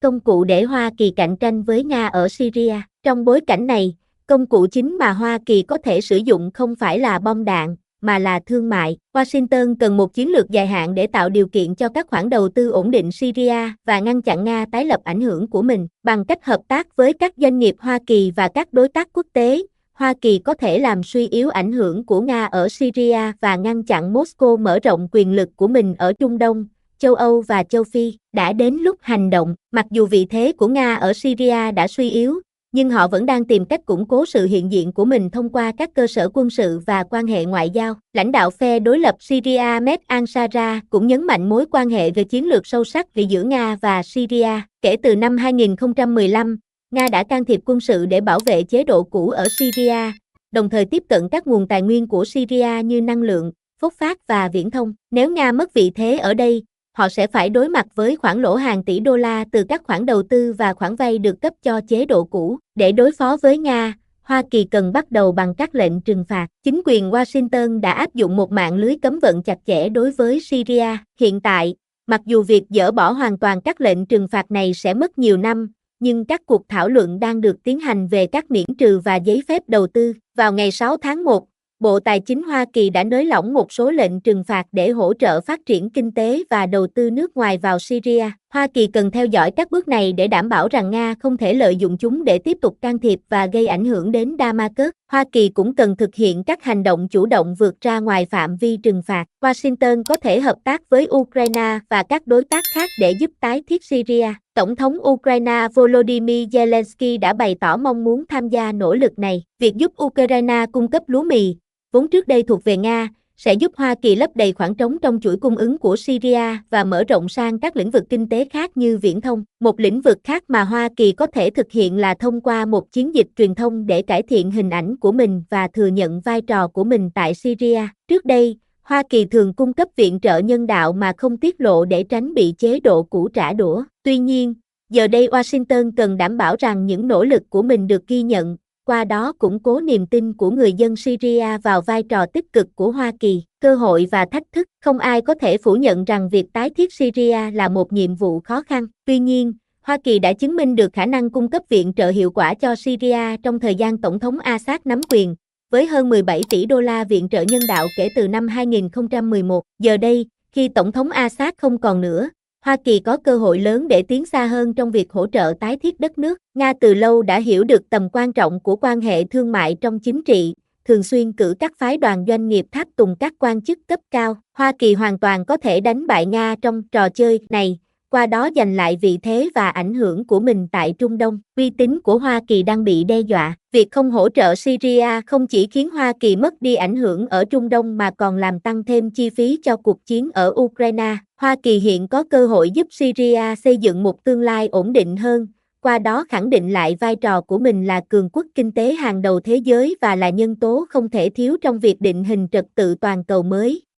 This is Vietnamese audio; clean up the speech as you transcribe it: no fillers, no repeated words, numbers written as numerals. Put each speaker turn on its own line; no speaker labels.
công cụ để Hoa Kỳ cạnh tranh với Nga ở Syria. Trong bối cảnh này, công cụ chính mà Hoa Kỳ có thể sử dụng không phải là bom đạn, mà là thương mại. Washington cần một chiến lược dài hạn để tạo điều kiện cho các khoản đầu tư ổn định Syria và ngăn chặn Nga tái lập ảnh hưởng của mình. Bằng cách hợp tác với các doanh nghiệp Hoa Kỳ và các đối tác quốc tế, Hoa Kỳ có thể làm suy yếu ảnh hưởng của Nga ở Syria và ngăn chặn Moscow mở rộng quyền lực của mình ở Trung Đông, châu Âu và châu Phi. Đã đến lúc hành động. Mặc dù vị thế của Nga ở Syria đã suy yếu, nhưng họ vẫn đang tìm cách củng cố sự hiện diện của mình thông qua các cơ sở quân sự và quan hệ ngoại giao. Lãnh đạo phe đối lập Syria Ahmed al-Shara cũng nhấn mạnh mối quan hệ về chiến lược sâu sắc giữa Nga và Syria. Kể từ năm 2015, Nga đã can thiệp quân sự để bảo vệ chế độ cũ ở Syria, đồng thời tiếp cận các nguồn tài nguyên của Syria như năng lượng, phốt phát và viễn thông. Nếu Nga mất vị thế ở đây, họ sẽ phải đối mặt với khoản lỗ hàng tỷ đô la từ các khoản đầu tư và khoản vay được cấp cho chế độ cũ. Để đối phó với Nga, Hoa Kỳ cần bắt đầu bằng các lệnh trừng phạt. Chính quyền Washington đã áp dụng một mạng lưới cấm vận chặt chẽ đối với Syria. Hiện tại, mặc dù việc dỡ bỏ hoàn toàn các lệnh trừng phạt này sẽ mất nhiều năm, nhưng các cuộc thảo luận đang được tiến hành về các miễn trừ và giấy phép đầu tư. Vào ngày 6 tháng 1, Bộ Tài chính Hoa Kỳ đã nới lỏng một số lệnh trừng phạt để hỗ trợ phát triển kinh tế và đầu tư nước ngoài vào Syria. Hoa Kỳ cần theo dõi các bước này để đảm bảo rằng Nga không thể lợi dụng chúng để tiếp tục can thiệp và gây ảnh hưởng đến Damascus. Hoa Kỳ cũng cần thực hiện các hành động chủ động vượt ra ngoài phạm vi trừng phạt. Washington có thể hợp tác với Ukraine và các đối tác khác để giúp tái thiết Syria. Tổng thống Ukraine Volodymyr Zelensky đã bày tỏ mong muốn tham gia nỗ lực này. Việc giúp Ukraine cung cấp lúa mì, vốn trước đây thuộc về Nga, sẽ giúp Hoa Kỳ lấp đầy khoảng trống trong chuỗi cung ứng của Syria và mở rộng sang các lĩnh vực kinh tế khác như viễn thông. Một lĩnh vực khác mà Hoa Kỳ có thể thực hiện là thông qua một chiến dịch truyền thông để cải thiện hình ảnh của mình và thừa nhận vai trò của mình tại Syria. Trước đây, Hoa Kỳ thường cung cấp viện trợ nhân đạo mà không tiết lộ để tránh bị chế độ cũ trả đũa. Tuy nhiên, giờ đây Washington cần đảm bảo rằng những nỗ lực của mình được ghi nhận, qua đó củng cố niềm tin của người dân Syria vào vai trò tích cực của Hoa Kỳ. Cơ hội và thách thức. Không ai có thể phủ nhận rằng việc tái thiết Syria là một nhiệm vụ khó khăn. Tuy nhiên, Hoa Kỳ đã chứng minh được khả năng cung cấp viện trợ hiệu quả cho Syria trong thời gian Tổng thống Assad nắm quyền, với hơn 17 tỷ đô la viện trợ nhân đạo kể từ năm 2011. Giờ đây, khi Tổng thống Assad không còn nữa, Hoa Kỳ có cơ hội lớn để tiến xa hơn trong việc hỗ trợ tái thiết đất nước. Nga từ lâu đã hiểu được tầm quan trọng của quan hệ thương mại trong chính trị, thường xuyên cử các phái đoàn doanh nghiệp tháp tùng các quan chức cấp cao. Hoa Kỳ hoàn toàn có thể đánh bại Nga trong trò chơi này, qua đó giành lại vị thế và ảnh hưởng của mình tại Trung Đông. Uy tín của Hoa Kỳ đang bị đe dọa. Việc không hỗ trợ Syria không chỉ khiến Hoa Kỳ mất đi ảnh hưởng ở Trung Đông mà còn làm tăng thêm chi phí cho cuộc chiến ở Ukraine. Hoa Kỳ hiện có cơ hội giúp Syria xây dựng một tương lai ổn định hơn, qua đó khẳng định lại vai trò của mình là cường quốc kinh tế hàng đầu thế giới và là nhân tố không thể thiếu trong việc định hình trật tự toàn cầu mới.